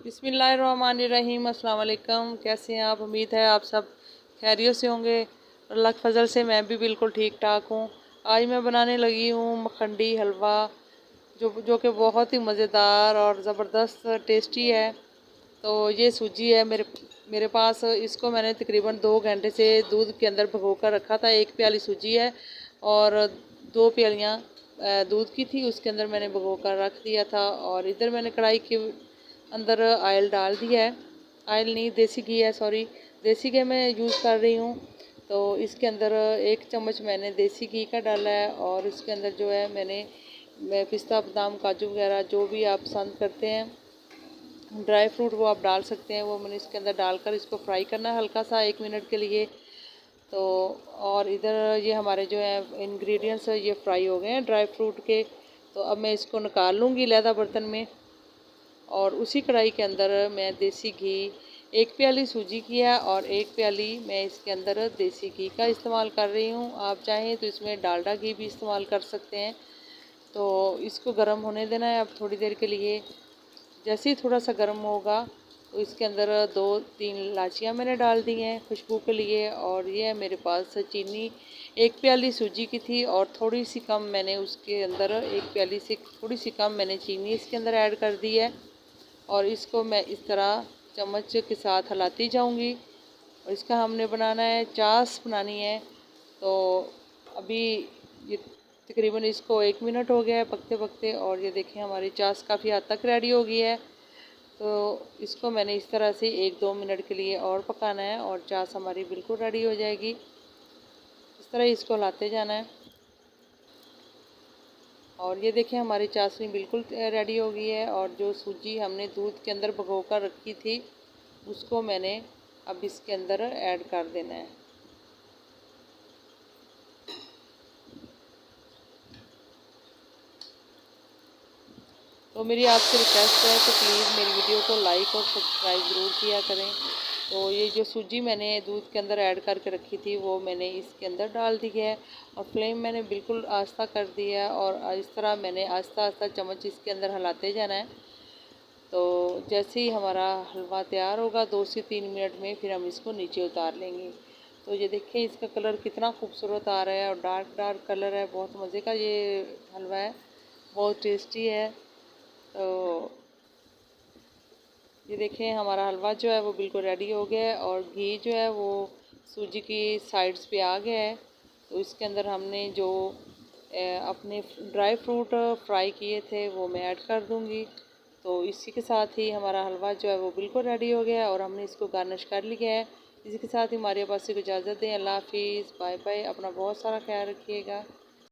बिस्मिल्लाहिर्रहमानिर्रहीम। अस्सलाम वालेकुम। कैसे हैं आप? उम्मीद है आप सब खैरियत से होंगे। अल्लाह के फजल से मैं भी बिल्कुल ठीक ठाक हूँ। आज मैं बनाने लगी हूँ मखंडी हलवा, जो कि बहुत ही मज़ेदार और ज़बरदस्त टेस्टी है। तो ये सूजी है मेरे पास। इसको मैंने तकरीबन 2 घंटे से दूध के अंदर भिगो कर रखा था। 1 प्याली सूजी है और 2 प्यालियाँ दूध की थी, उसके अंदर मैंने भिगो कर रख दिया था। और इधर मैंने कढ़ाई के अंदर ऑयल डाल दिया है। ऑयल नहीं, देसी घी है, सॉरी, देसी घी मैं यूज़ कर रही हूँ। तो इसके अंदर 1 चम्मच मैंने देसी घी का डाला है और इसके अंदर जो है मैं पिस्ता बादाम काजू वगैरह जो भी आप पसंद करते हैं ड्राई फ्रूट वो आप डाल सकते हैं, वो मैंने इसके अंदर डालकर इसको फ्राई करना है हल्का सा 1 मिनट के लिए। तो और इधर ये हमारे जो है इंग्रेडिएंट्स ये फ्राई हो गए हैं ड्राई फ्रूट के। तो अब मैं इसको निकाल लूँगी लहदा बर्तन में। और उसी कढ़ाई के अंदर मैं देसी घी 1 प्याली सूजी की है और 1 प्याली मैं इसके अंदर देसी घी का इस्तेमाल कर रही हूँ। आप चाहें तो इसमें डालडा घी भी इस्तेमाल कर सकते हैं। तो इसको गर्म होने देना है अब थोड़ी देर के लिए। जैसे ही थोड़ा सा गर्म होगा तो इसके अंदर 2-3 इलायचियाँ मैंने डाल दी हैं खुशबू के लिए। और ये है मेरे पास चीनी, 1 प्याली सूजी की थी और थोड़ी सी कम मैंने उसके अंदर 1 प्याली से थोड़ी सी कम मैंने चीनी इसके अंदर ऐड कर दी है। और इसको मैं इस तरह चम्मच के साथ हिलाती जाऊंगी। और इसका हमने बनाना है चाश बनानी है। तो अभी ये तकरीबन इसको 1 मिनट हो गया है पकते पकते। और ये देखें हमारी चाश काफ़ी हद तक रेडी हो गई है। तो इसको मैंने इस तरह से 1-2 मिनट के लिए और पकाना है और चाश हमारी बिल्कुल रेडी हो जाएगी। इस तरह इसको हिलाते जाना है। और ये देखें हमारी चाशनी बिल्कुल रेडी हो गई है। और जो सूजी हमने दूध के अंदर भिगो कर रखी थी उसको मैंने अब इसके अंदर ऐड कर देना है। तो मेरी आपसे रिक्वेस्ट है कि प्लीज़ मेरी वीडियो को लाइक और सब्सक्राइब ज़रूर किया करें। तो ये जो सूजी मैंने दूध के अंदर ऐड करके रखी थी वो मैंने इसके अंदर डाल दी है और फ्लेम मैंने बिल्कुल आस्ता कर दिया है। और इस तरह मैंने आस्ता आस्ता चम्मच इसके अंदर हिलाते जाना है। तो जैसे ही हमारा हलवा तैयार होगा 2 से 3 मिनट में फिर हम इसको नीचे उतार लेंगे। तो ये देखें इसका कलर कितना खूबसूरत आ रहा है और डार्क डार्क कलर है। बहुत मज़े का ये हलवा है, बहुत टेस्टी है। तो ये देखें हमारा हलवा जो है वो बिल्कुल रेडी हो गया है और घी जो है वो सूजी की साइड्स पे आ गया है। तो इसके अंदर हमने जो अपने ड्राई फ्रूट फ्राई किए थे वो मैं ऐड कर दूंगी। तो इसी के साथ ही हमारा हलवा जो है वो बिल्कुल रेडी हो गया है और हमने इसको गार्निश कर लिया है। इसी के साथ ही हमारे पास से इजाज़त दें। अल्लाह हाफिज़, बाय बाय। अपना बहुत सारा ख्याल रखिएगा।